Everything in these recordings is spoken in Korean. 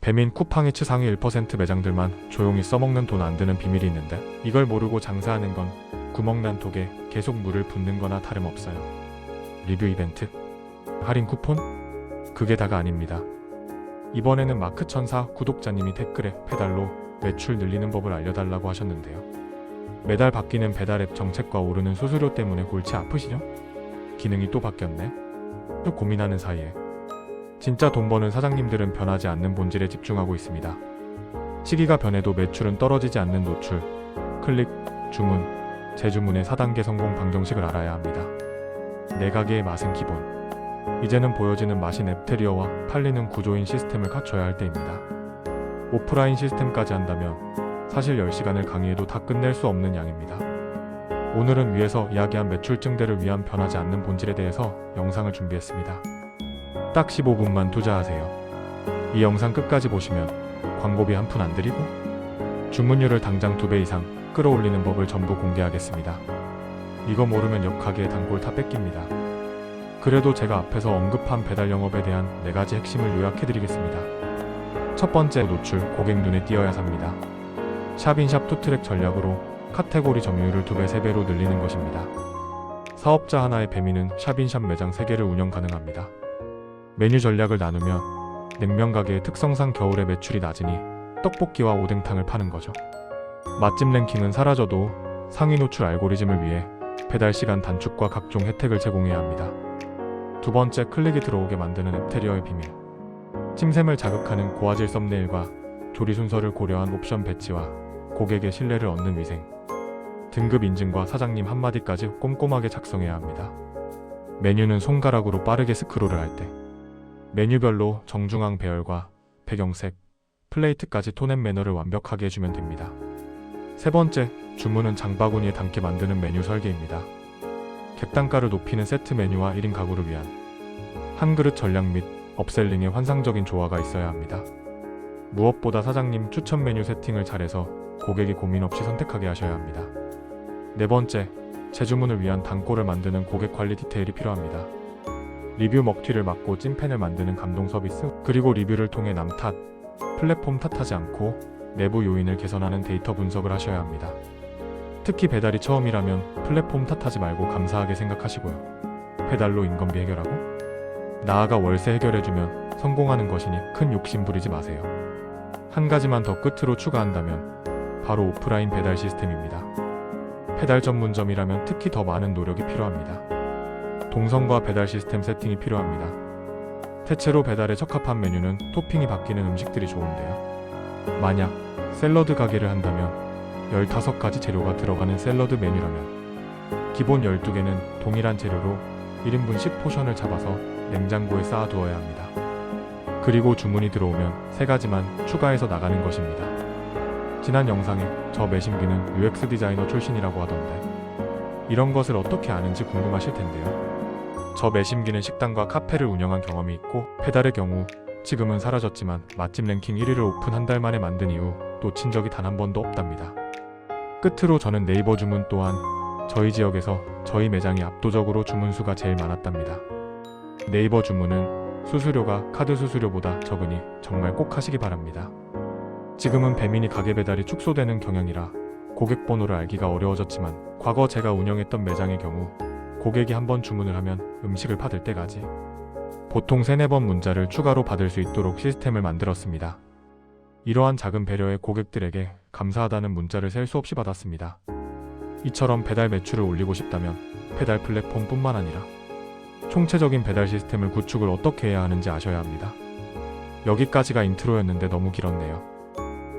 배민 쿠팡이츠 상위 1% 매장들만 조용히 써먹는 돈 안 드는 비밀이 있는데 이걸 모르고 장사하는 건 구멍난 독에 계속 물을 붓는 거나 다름없어요. 리뷰 이벤트? 할인 쿠폰? 그게 다가 아닙니다. 이번에는 마크천사 구독자님이 댓글에 페달로 매출 늘리는 법을 알려달라고 하셨는데요. 매달 바뀌는 배달 앱 정책과 오르는 수수료 때문에 골치 아프시죠? 기능이 또 바뀌었네? 또 고민하는 사이에 진짜 돈 버는 사장님들은 변하지 않는 본질에 집중하고 있습니다. 시기가 변해도 매출은 떨어지지 않는 노출, 클릭, 주문, 재주문의 4단계 성공 방정식을 알아야 합니다. 내 가게의 맛은 기본. 이제는 보여지는 맛인 앱테리어와 팔리는 구조인 시스템을 갖춰야 할 때입니다. 오프라인 시스템까지 한다면 사실 10시간을 강의해도 다 끝낼 수 없는 양입니다. 오늘은 위에서 이야기한 매출 증대를 위한 변하지 않는 본질에 대해서 영상을 준비했습니다. 딱 15분만 투자하세요. 이 영상 끝까지 보시면 광고비 한 푼 안 들이고 주문율을 당장 2배 이상 끌어올리는 법을 전부 공개하겠습니다. 이거 모르면 옆가게의 단골 다 뺏깁니다. 그래도 제가 앞에서 언급한 배달 영업에 대한 4가지 핵심을 요약해드리겠습니다. 첫 번째, 노출, 고객 눈에 띄어야 삽니다. 샵인샵 투트랙 전략으로 카테고리 점유율을 2배, 3배로 늘리는 것입니다. 사업자 하나의 배민은 샵인샵 매장 3개를 운영 가능합니다. 메뉴 전략을 나누면 냉면 가게의 특성상 겨울에 매출이 낮으니 떡볶이와 오뎅탕을 파는 거죠. 맛집 랭킹은 사라져도 상위 노출 알고리즘을 위해 배달 시간 단축과 각종 혜택을 제공해야 합니다. 두 번째, 클릭이 들어오게 만드는 앱테리어의 비밀. 침샘을 자극하는 고화질 썸네일과 조리 순서를 고려한 옵션 배치와 고객의 신뢰를 얻는 위생, 등급 인증과 사장님 한마디까지 꼼꼼하게 작성해야 합니다. 메뉴는 손가락으로 빠르게 스크롤을 할 때 메뉴별로 정중앙 배열과 배경색, 플레이트까지 톤 앤 매너를 완벽하게 해주면 됩니다. 세 번째, 주문은 장바구니에 담게 만드는 메뉴 설계입니다. 객단가를 높이는 세트 메뉴와 1인 가구를 위한 한 그릇 전략 및 업셀링의 환상적인 조화가 있어야 합니다. 무엇보다 사장님 추천 메뉴 세팅을 잘해서 고객이 고민 없이 선택하게 하셔야 합니다. 네 번째, 재주문을 위한 단골을 만드는 고객 관리 디테일이 필요합니다. 리뷰 먹튀를 막고 찐팬을 만드는 감동 서비스, 그리고 리뷰를 통해 남 탓, 플랫폼 탓하지 않고 내부 요인을 개선하는 데이터 분석을 하셔야 합니다. 특히 배달이 처음이라면 플랫폼 탓하지 말고 감사하게 생각하시고요. 배달로 인건비 해결하고 나아가 월세 해결해주면 성공하는 것이니 큰 욕심 부리지 마세요. 한 가지만 더 끝으로 추가한다면 바로 오프라인 배달 시스템입니다. 배달 전문점이라면 특히 더 많은 노력이 필요합니다. 동선과 배달 시스템 세팅이 필요합니다. 대체로 배달에 적합한 메뉴는 토핑이 바뀌는 음식들이 좋은데요. 만약 샐러드 가게를 한다면 15가지 재료가 들어가는 샐러드 메뉴라면 기본 12개는 동일한 재료로 1인분 10포션을 잡아서 냉장고에 쌓아두어야 합니다. 그리고 주문이 들어오면 3가지만 추가해서 나가는 것입니다. 지난 영상에 저 매심기는 UX 디자이너 출신이라고 하던데 이런 것을 어떻게 아는지 궁금하실 텐데요. 저 매심기는 식당과 카페를 운영한 경험이 있고 배달의 경우 지금은 사라졌지만 맛집 랭킹 1위를 오픈 한 달 만에 만든 이후 놓친 적이 단 한 번도 없답니다. 끝으로 저는 네이버 주문 또한 저희 지역에서 저희 매장이 압도적으로 주문 수가 제일 많았답니다. 네이버 주문은 수수료가 카드 수수료보다 적으니 정말 꼭 하시기 바랍니다. 지금은 배민이 가게 배달이 축소되는 경향이라 고객 번호를 알기가 어려워졌지만 과거 제가 운영했던 매장의 경우 고객이 한 번 주문을 하면 음식을 받을 때까지 보통 3-4번 문자를 추가로 받을 수 있도록 시스템을 만들었습니다. 이러한 작은 배려에 고객들에게 감사하다는 문자를 셀 수 없이 받았습니다. 이처럼 배달 매출을 올리고 싶다면 배달 플랫폼뿐만 아니라 총체적인 배달 시스템을 구축을 어떻게 해야 하는지 아셔야 합니다. 여기까지가 인트로였는데 너무 길었네요.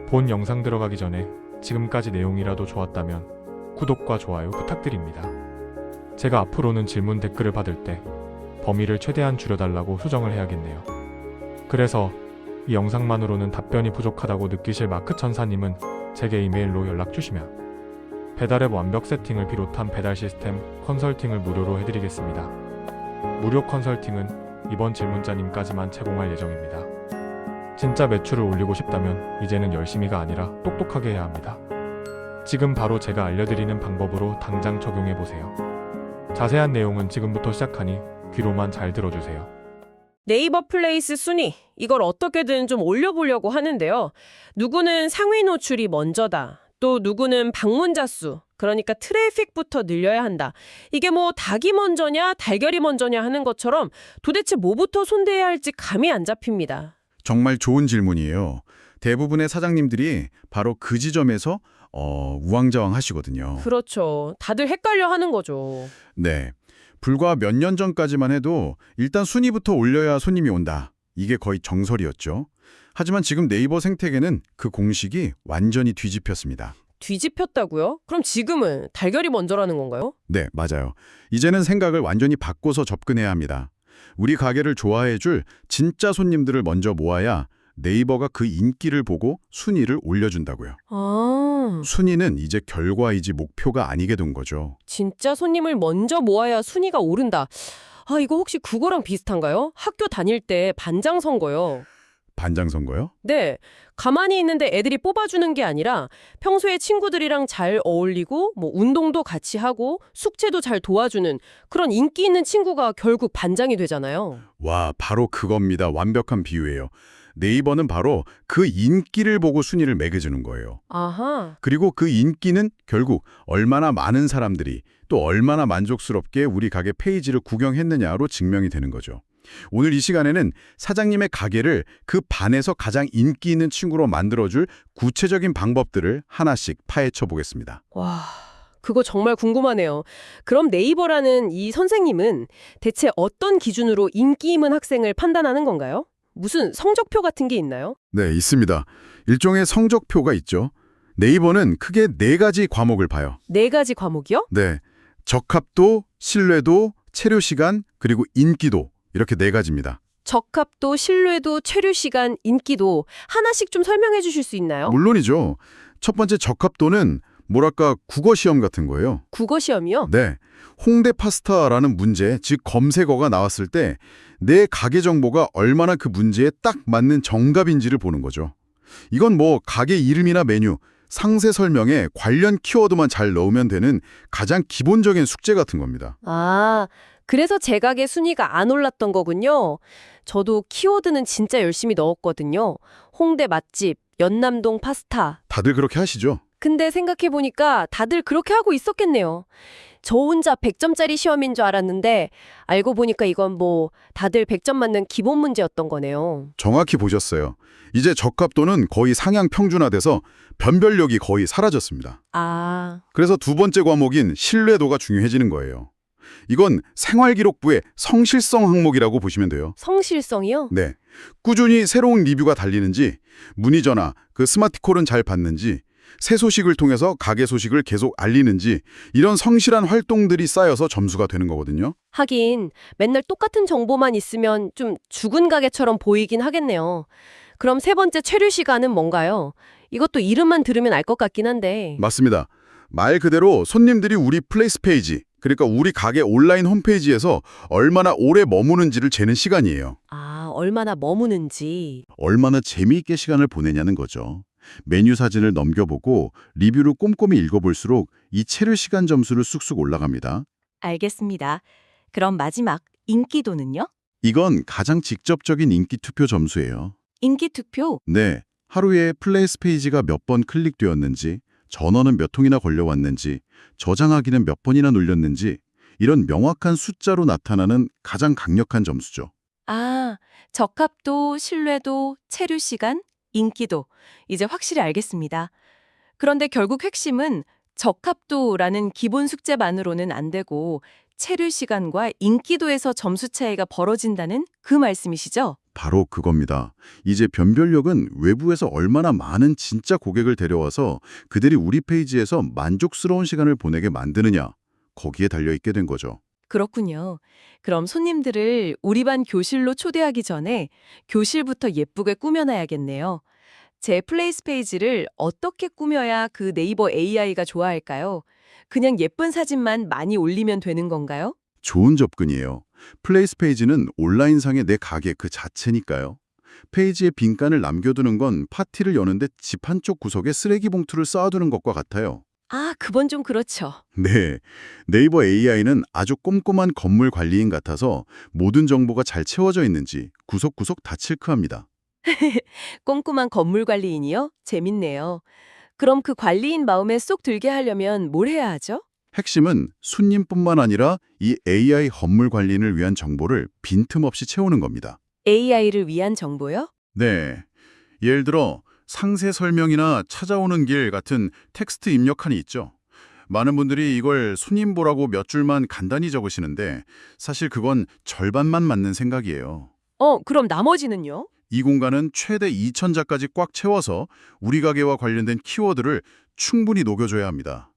본 영상 들어가기 전에 지금까지 내용이라도 좋았다면 구독과 좋아요 부탁드립니다. 제가 앞으로는 질문 댓글을 받을 때 범위를 최대한 줄여달라고 수정을 해야겠네요. 그래서 이 영상만으로는 답변이 부족하다고 느끼실 마크천사님은 제게 이메일로 연락주시면 배달앱 완벽 세팅을 비롯한 배달 시스템 컨설팅을 무료로 해드리겠습니다. 무료 컨설팅은 이번 질문자님까지만 제공할 예정입니다. 진짜 매출을 올리고 싶다면 이제는 열심히가 아니라 똑똑하게 해야 합니다. 지금 바로 제가 알려드리는 방법으로 당장 적용해보세요. 자세한 내용은 지금부터 시작하니 귀로만 잘 들어주세요. 네이버 플레이스 순위, 이걸 어떻게든 좀 올려보려고 하는데요. 누구는 상위 노출이 먼저다. 또 누구는 방문자 수, 그러니까 트래픽부터 늘려야 한다. 이게 뭐 닭이 먼저냐 달걀이 먼저냐 하는 것처럼 도대체 뭐부터 손대야 할지 감이 안 잡힙니다. 정말 좋은 질문이에요. 대부분의 사장님들이 바로 그 지점에서 우왕좌왕 하시거든요. 그렇죠. 다들 헷갈려 하는 거죠. 네. 불과 몇 년 전까지만 해도 일단 순위부터 올려야 손님이 온다. 이게 거의 정설이었죠. 하지만 지금 네이버 생태계는 그 공식이 완전히 뒤집혔습니다. 뒤집혔다고요? 그럼 지금은 달걀이 먼저라는 건가요? 네, 맞아요. 이제는 생각을 완전히 바꿔서 접근해야 합니다. 우리 가게를 좋아해줄 진짜 손님들을 먼저 모아야 네이버가 그 인기를 보고 순위를 올려준다고요. 아, 순위는 이제 결과이지 목표가 아니게 된 거죠. 진짜 손님을 먼저 모아야 순위가 오른다. 아, 이거 혹시 그거랑 비슷한가요? 학교 다닐 때 반장 선거요. 반장 선거요? 네, 가만히 있는데 애들이 뽑아주는 게 아니라 평소에 친구들이랑 잘 어울리고 뭐 운동도 같이 하고 숙제도 잘 도와주는 그런 인기 있는 친구가 결국 반장이 되잖아요. 와, 바로 그겁니다. 완벽한 비유예요. 네이버는 바로 그 인기를 보고 순위를 매겨주는 거예요. 아하, 그리고 그 인기는 결국 얼마나 많은 사람들이 또 얼마나 만족스럽게 우리 가게 페이지를 구경했느냐로 증명이 되는 거죠. 오늘 이 시간에는 사장님의 가게를 그 반에서 가장 인기 있는 친구로 만들어줄 구체적인 방법들을 하나씩 파헤쳐 보겠습니다. 와, 그거 정말 궁금하네요. 그럼 네이버라는 이 선생님은 대체 어떤 기준으로 인기 있는 학생을 판단하는 건가요? 무슨 성적표 같은 게 있나요? 네, 있습니다. 일종의 성적표가 있죠. 네이버는 크게 4가지 과목을 봐요. 4가지 과목이요? 네, 적합도, 신뢰도, 체류 시간, 그리고 인기도 이렇게 4가지입니다. 적합도, 신뢰도, 체류 시간, 인기도 하나씩 좀 설명해 주실 수 있나요? 물론이죠. 첫 번째 적합도는 뭐랄까 국어 시험 같은 거예요. 국어 시험이요? 네, 홍대 파스타라는 문제, 즉 검색어가 나왔을 때 내 가게 정보가 얼마나 그 문제에 딱 맞는 정답인지를 보는 거죠. 이건 뭐 가게 이름이나 메뉴, 상세 설명에 관련 키워드만 잘 넣으면 되는 가장 기본적인 숙제 같은 겁니다. 아, 그래서 제 가게 순위가 안 올랐던 거군요. 저도 키워드는 진짜 열심히 넣었거든요. 홍대 맛집, 연남동 파스타. 다들 그렇게 하시죠? 근데 생각해보니까 다들 그렇게 하고 있었겠네요. 저 혼자 100점짜리 시험인 줄 알았는데 알고 보니까 이건 뭐 다들 100점 맞는 기본 문제였던 거네요. 정확히 보셨어요. 이제 적합도는 거의 상향 평준화돼서 변별력이 거의 사라졌습니다. 아, 그래서 두 번째 과목인 신뢰도가 중요해지는 거예요. 이건 생활기록부의 성실성 항목이라고 보시면 돼요. 성실성이요? 네, 꾸준히 새로운 리뷰가 달리는지, 문의 전화, 그 스마트콜은 잘 받는지, 새 소식을 통해서 가게 소식을 계속 알리는지 이런 성실한 활동들이 쌓여서 점수가 되는 거거든요. 하긴 맨날 똑같은 정보만 있으면 좀 죽은 가게처럼 보이긴 하겠네요. 그럼 세 번째 체류 시간은 뭔가요? 이것도 이름만 들으면 알 것 같긴 한데. 맞습니다. 말 그대로 손님들이 우리 플레이스 페이지, 그러니까 우리 가게 온라인 홈페이지에서 얼마나 오래 머무는지를 재는 시간이에요. 아, 얼마나 머무는지. 얼마나 재미있게 시간을 보내냐는 거죠. 메뉴 사진을 넘겨보고 리뷰를 꼼꼼히 읽어볼수록 이 체류 시간 점수를 쑥쑥 올라갑니다. 알겠습니다. 그럼 마지막 인기도는요? 이건 가장 직접적인 인기 투표 점수예요. 인기 투표? 네, 하루에 플레이스 페이지가 몇 번 클릭되었는지, 전원은 몇 통이나 걸려왔는지, 저장하기는 몇 번이나 눌렸는지 이런 명확한 숫자로 나타나는 가장 강력한 점수죠. 아, 적합도, 신뢰도, 체류 시간, 인기도. 이제 확실히 알겠습니다. 그런데 결국 핵심은 적합도라는 기본 숙제만으로는 안 되고 체류 시간과 인기도에서 점수 차이가 벌어진다는 그 말씀이시죠? 바로 그겁니다. 이제 변별력은 외부에서 얼마나 많은 진짜 고객을 데려와서 그들이 우리 페이지에서 만족스러운 시간을 보내게 만드느냐, 거기에 달려있게 된 거죠. 그렇군요. 그럼 손님들을 우리 반 교실로 초대하기 전에 교실부터 예쁘게 꾸며놔야겠네요. 제 플레이스 페이지를 어떻게 꾸며야 그 네이버 AI가 좋아할까요? 그냥 예쁜 사진만 많이 올리면 되는 건가요? 좋은 접근이에요. 플레이스 페이지는 온라인상의 내 가게 그 자체니까요. 페이지에 빈칸을 남겨두는 건 파티를 여는데 집 한쪽 구석에 쓰레기 봉투를 쌓아두는 것과 같아요. 아, 그건 좀 그렇죠. 네, 네이버 AI는 아주 꼼꼼한 건물 관리인 같아서 모든 정보가 잘 채워져 있는지 구석구석 다 체크합니다. 꼼꼼한 건물 관리인이요? 재밌네요. 그럼 그 관리인 마음에 쏙 들게 하려면 뭘 해야 하죠? 핵심은 손님뿐만 아니라 이 AI 건물 관리인을 위한 정보를 빈틈없이 채우는 겁니다. AI를 위한 정보요? 네, 예를 들어 상세 설명이나 찾아오는 길 같은 텍스트 입력칸이 있죠. 많은 분들이 이걸 손님 보라고 몇 줄만 간단히 적으시는데 사실 그건 절반만 맞는 생각이에요. 그럼 나머지는요? 이 공간은 최대 2,000자까지 꽉 채워서 우리 가게와 관련된 키워드를 충분히 녹여줘야 합니다.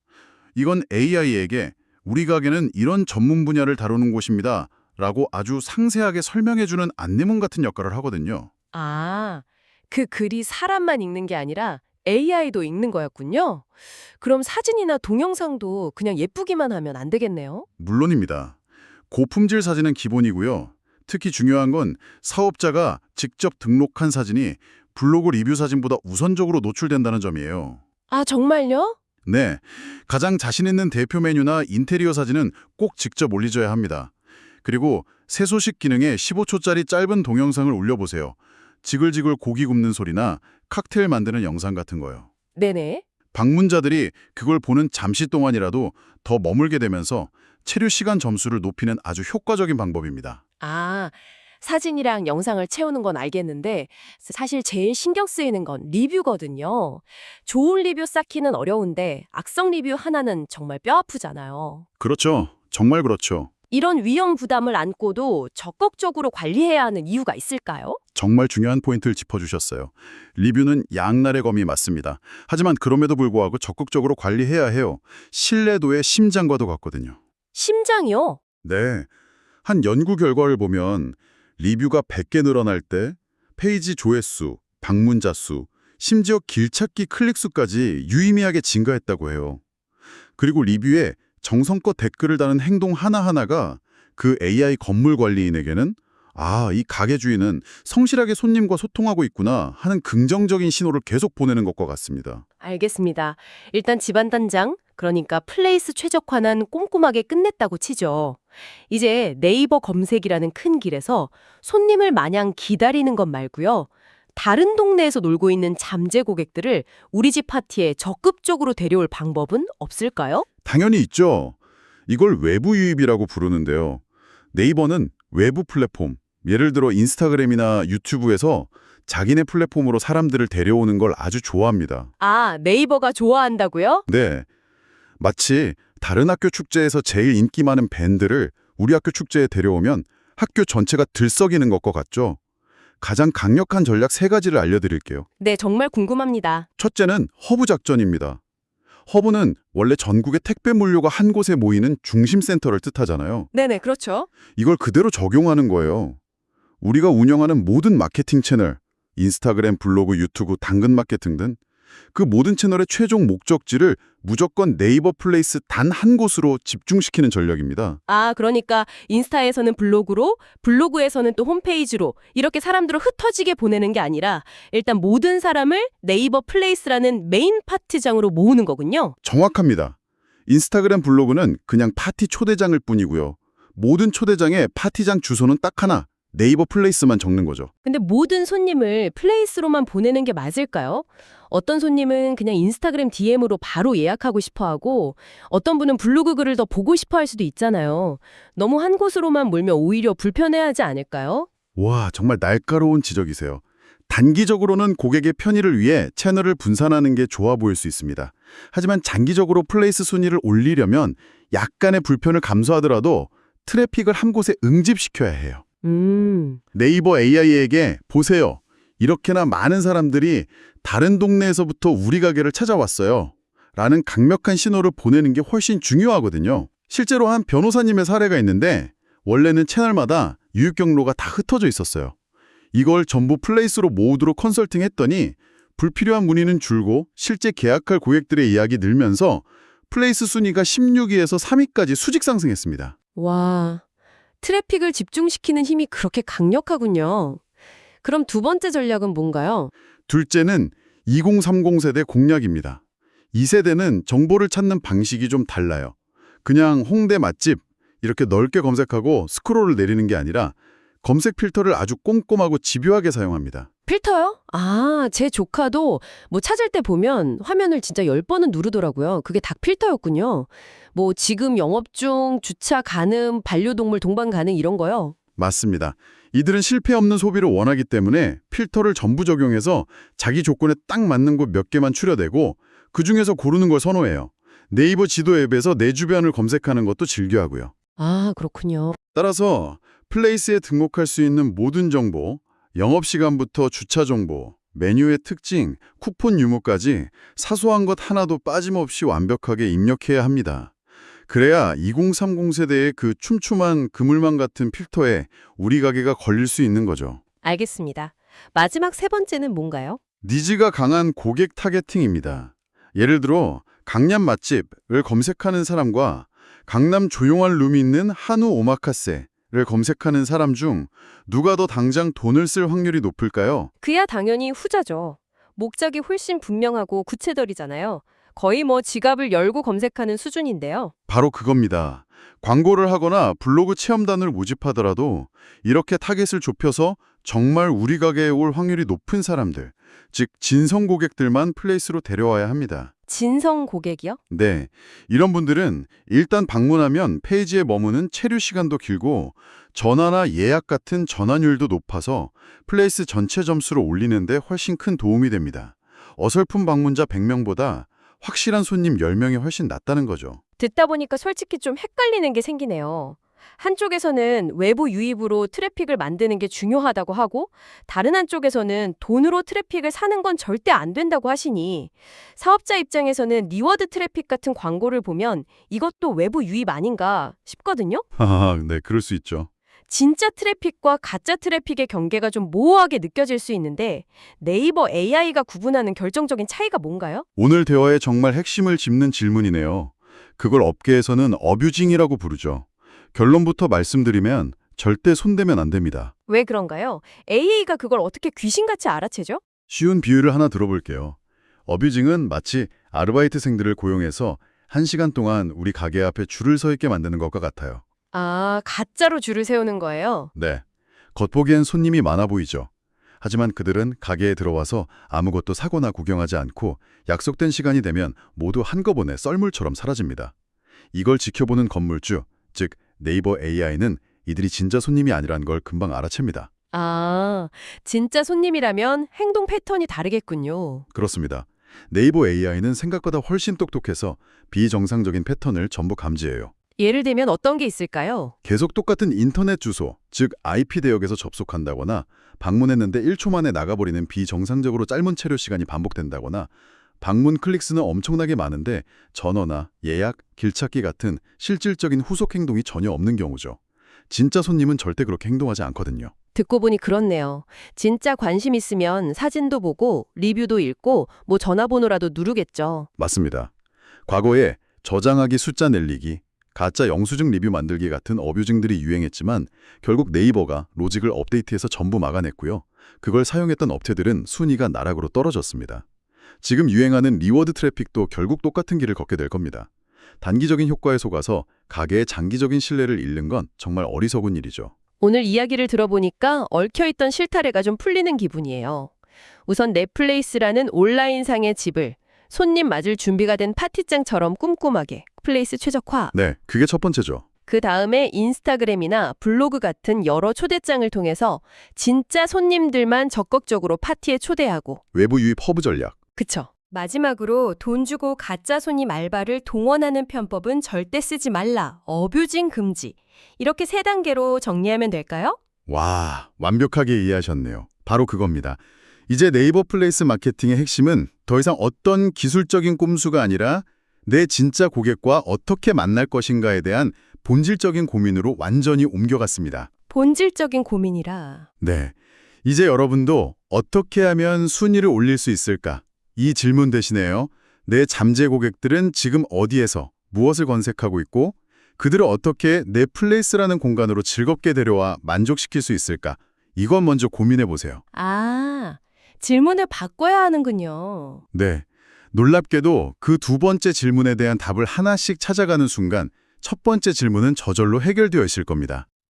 이건 AI에게 우리 가게는 이런 전문 분야를 다루는 곳입니다. 라고 아주 상세하게 설명해주는 안내문 같은 역할을 하거든요. 아, 그 글이 사람만 읽는 게 아니라 AI도 읽는 거였군요. 그럼 사진이나 동영상도 그냥 예쁘기만 하면 안 되겠네요. 물론입니다. 고품질 사진은 기본이고요. 특히 중요한 건 사업자가 직접 등록한 사진이 블로그 리뷰 사진보다 우선적으로 노출된다는 점이에요. 아, 정말요? 네, 가장 자신 있는 대표 메뉴나 인테리어 사진은 꼭 직접 올리셔야 합니다. 그리고 세소식 기능에 15초짜리 짧은 동영상을 올려보세요. 지글지글 고기 굽는 소리나 칵테일 만드는 영상 같은 거요. 네네. 방문자들이 그걸 보는 잠시 동안이라도 더 머물게 되면서 체류 시간 점수를 높이는 아주 효과적인 방법입니다. 아, 사진이랑 영상을 채우는 건 알겠는데 사실 제일 신경 쓰이는 건 리뷰거든요. 좋은 리뷰 쌓기는 어려운데 악성 리뷰 하나는 정말 뼈 아프잖아요. 그렇죠. 정말 그렇죠. 이런 위험 부담을 안고도 적극적으로 관리해야 하는 이유가 있을까요? 정말 중요한 포인트를 짚어주셨어요. 리뷰는 양날의 검이 맞습니다. 하지만 그럼에도 불구하고 적극적으로 관리해야 해요. 신뢰도의 심장과도 같거든요. 심장이요? 네. 한 연구 결과를 보면 리뷰가 100개 늘어날 때 페이지 조회수, 방문자 수, 심지어 길찾기 클릭 수까지 유의미하게 증가했다고 해요. 그리고 리뷰에 정성껏 댓글을 다는 행동 하나하나가 그 AI 건물 관리인에게는 이 가게 주인은 성실하게 손님과 소통하고 있구나 하는 긍정적인 신호를 계속 보내는 것과 같습니다. 알겠습니다. 일단 집안 단장, 그러니까 플레이스 최적화는 꼼꼼하게 끝냈다고 치죠. 이제 네이버 검색이라는 큰 길에서 손님을 마냥 기다리는 것 말고요. 다른 동네에서 놀고 있는 잠재 고객들을 우리 집 파티에 적극적으로 데려올 방법은 없을까요? 당연히 있죠. 이걸 외부 유입이라고 부르는데요. 네이버는 외부 플랫폼, 예를 들어 인스타그램이나 유튜브에서 자기네 플랫폼으로 사람들을 데려오는 걸 아주 좋아합니다. 아, 네이버가 좋아한다고요? 네. 마치 다른 학교 축제에서 제일 인기 많은 밴드를 우리 학교 축제에 데려오면 학교 전체가 들썩이는 것과 같죠. 가장 강력한 전략 3가지를 알려드릴게요. 네, 정말 궁금합니다. 첫째는 허브 작전입니다. 허브는 원래 전국의 택배 물류가 한 곳에 모이는 중심 센터를 뜻하잖아요. 네네, 그렇죠. 이걸 그대로 적용하는 거예요. 우리가 운영하는 모든 마케팅 채널, 인스타그램, 블로그, 유튜브, 당근마켓 등등 그 모든 채널의 최종 목적지를 무조건 네이버 플레이스 단 한 곳으로 집중시키는 전략입니다. 아, 그러니까 인스타에서는 블로그로, 블로그에서는 또 홈페이지로 이렇게 사람들을 흩어지게 보내는 게 아니라 일단 모든 사람을 네이버 플레이스라는 메인 파티장으로 모으는 거군요. 정확합니다. 인스타그램 블로그는 그냥 파티 초대장일 뿐이고요. 모든 초대장에 파티장 주소는 딱 하나, 네이버 플레이스만 적는 거죠. 근데 모든 손님을 플레이스로만 보내는 게 맞을까요? 어떤 손님은 그냥 인스타그램 DM으로 바로 예약하고 싶어 하고 어떤 분은 블로그 글을 더 보고 싶어 할 수도 있잖아요. 너무 한 곳으로만 몰면 오히려 불편해하지 않을까요? 와, 정말 날카로운 지적이세요. 단기적으로는 고객의 편의를 위해 채널을 분산하는 게 좋아 보일 수 있습니다. 하지만 장기적으로 플레이스 순위를 올리려면 약간의 불편을 감수하더라도 트래픽을 한 곳에 응집시켜야 해요. 네이버 AI에게 보세요. 이렇게나 많은 사람들이 다른 동네에서부터 우리 가게를 찾아왔어요. 라는 강력한 신호를 보내는 게 훨씬 중요하거든요. 실제로 한 변호사님의 사례가 있는데 원래는 채널마다 유입 경로가 다 흩어져 있었어요. 이걸 전부 플레이스로 모으도록 컨설팅했더니 불필요한 문의는 줄고 실제 계약할 고객들의 예약이 늘면서 플레이스 순위가 16위에서 3위까지 수직 상승했습니다. 와, 트래픽을 집중시키는 힘이 그렇게 강력하군요. 그럼 두 번째 전략은 뭔가요? 둘째는 2030 세대 공략입니다. 2세대는 정보를 찾는 방식이 좀 달라요. 그냥 홍대 맛집 이렇게 넓게 검색하고 스크롤을 내리는 게 아니라 검색 필터를 아주 꼼꼼하고 집요하게 사용합니다. 필터요? 아, 제 조카도 뭐 찾을 때 보면 화면을 진짜 10번은 누르더라고요. 그게 닭 필터였군요. 뭐 지금 영업 중, 주차 가능, 반려동물 동반 가능 이런 거요. 맞습니다. 이들은 실패 없는 소비를 원하기 때문에 필터를 전부 적용해서 자기 조건에 딱 맞는 곳 몇 개만 추려대고 그중에서 고르는 걸 선호해요. 네이버 지도 앱에서 내 주변을 검색하는 것도 즐겨하고요. 아, 그렇군요. 따라서 플레이스에 등록할 수 있는 모든 정보, 영업시간부터 주차 정보, 메뉴의 특징, 쿠폰 유무까지 사소한 것 하나도 빠짐없이 완벽하게 입력해야 합니다. 그래야 2030 세대의 그 촘촘한 그물망 같은 필터에 우리 가게가 걸릴 수 있는 거죠. 알겠습니다. 마지막 세 번째는 뭔가요? 니즈가 강한 고객 타겟팅입니다. 예를 들어 강남 맛집을 검색하는 사람과 강남 조용한 룸이 있는 한우 오마카세를 검색하는 사람 중 누가 더 당장 돈을 쓸 확률이 높을까요? 그야 당연히 후자죠. 목적이 훨씬 분명하고 구체적이잖아요. 거의 뭐 지갑을 열고 검색하는 수준인데요. 바로 그겁니다. 광고를 하거나 블로그 체험단을 모집하더라도 이렇게 타겟을 좁혀서 정말 우리 가게에 올 확률이 높은 사람들, 즉 진성 고객들만 플레이스로 데려와야 합니다. 진성 고객이요? 네, 이런 분들은 일단 방문하면 페이지에 머무는 체류 시간도 길고 전화나 예약 같은 전환율도 높아서 플레이스 전체 점수를 올리는데 훨씬 큰 도움이 됩니다. 어설픈 방문자 100명보다 확실한 손님 10명이 훨씬 낫다는 거죠. 듣다 보니까 솔직히 좀 헷갈리는 게 생기네요. 한쪽에서는 외부 유입으로 트래픽을 만드는 게 중요하다고 하고 다른 한쪽에서는 돈으로 트래픽을 사는 건 절대 안 된다고 하시니 사업자 입장에서는 리워드 트래픽 같은 광고를 보면 이것도 외부 유입 아닌가 싶거든요. 네, 그럴 수 있죠. 진짜 트래픽과 가짜 트래픽의 경계가 좀 모호하게 느껴질 수 있는데 네이버 AI가 구분하는 결정적인 차이가 뭔가요? 오늘 대화의 정말 핵심을 짚는 질문이네요. 그걸 업계에서는 어뷰징이라고 부르죠. 결론부터 말씀드리면 절대 손대면 안 됩니다. 왜 그런가요? AI가 그걸 어떻게 귀신같이 알아채죠? 쉬운 비유를 하나 들어볼게요. 어뷰징은 마치 아르바이트생들을 고용해서 1시간 동안 우리 가게 앞에 줄을 서 있게 만드는 것과 같아요. 아, 가짜로 줄을 세우는 거예요? 네. 겉보기엔 손님이 많아 보이죠. 하지만 그들은 가게에 들어와서 아무것도 사거나 구경하지 않고 약속된 시간이 되면 모두 한꺼번에 썰물처럼 사라집니다. 이걸 지켜보는 건물주, 즉 네이버 AI는 이들이 진짜 손님이 아니란 걸 금방 알아챕니다. 아, 진짜 손님이라면 행동 패턴이 다르겠군요. 그렇습니다. 네이버 AI는 생각보다 훨씬 똑똑해서 비정상적인 패턴을 전부 감지해요. 예를 들면 어떤 게 있을까요? 계속 똑같은 인터넷 주소, 즉 IP 대역에서 접속한다거나 방문했는데 1초 만에 나가버리는 비정상적으로 짧은 체류 시간이 반복된다거나 방문 클릭수는 엄청나게 많은데 전화나 예약, 길찾기 같은 실질적인 후속 행동이 전혀 없는 경우죠. 진짜 손님은 절대 그렇게 행동하지 않거든요. 듣고 보니 그렇네요. 진짜 관심 있으면 사진도 보고 리뷰도 읽고 뭐 전화번호라도 누르겠죠. 맞습니다. 과거에 저장하기 숫자 늘리기, 가짜 영수증 리뷰 만들기 같은 어뷰징들이 유행했지만 결국 네이버가 로직을 업데이트해서 전부 막아냈고요. 그걸 사용했던 업체들은 순위가 나락으로 떨어졌습니다. 지금 유행하는 리워드 트래픽도 결국 똑같은 길을 걷게 될 겁니다. 단기적인 효과에 속아서 가게의 장기적인 신뢰를 잃는 건 정말 어리석은 일이죠. 오늘 이야기를 들어보니까 얽혀있던 실타래가 좀 풀리는 기분이에요. 우선 넷플레이스라는 온라인상의 집을 손님 맞을 준비가 된 파티장처럼 꼼꼼하게 플레이스 최적화. 네, 그게 첫 번째죠. 그 다음에 인스타그램이나 블로그 같은 여러 초대장을 통해서 진짜 손님들만 적극적으로 파티에 초대하고. 외부 유입 허브 전략. 그쵸. 마지막으로 돈 주고 가짜 손님 알바를 동원하는 편법은 절대 쓰지 말라. 어뷰징 금지. 이렇게 3단계로 정리하면 될까요? 와, 완벽하게 이해하셨네요. 바로 그겁니다. 이제 네이버 플레이스 마케팅의 핵심은 더 이상 어떤 기술적인 꼼수가 아니라 내 진짜 고객과 어떻게 만날 것인가에 대한 본질적인 고민으로 완전히 옮겨갔습니다. 본질적인 고민이라. 네, 이제 여러분도 어떻게 하면 순위를 올릴 수 있을까? 이 질문 대신에요. 내 잠재 고객들은 지금 어디에서 무엇을 검색하고 있고 그들을 어떻게 내 플레이스라는 공간으로 즐겁게 데려와 만족시킬 수 있을까? 이건 먼저 고민해 보세요. 아, 질문을 바꿔야 하는군요. 네, 놀랍게도 그 두 번째 질문에 대한 답을 하나씩 찾아가는 순간 첫 번째 질문은 저절로 해결되어 있을 겁니다.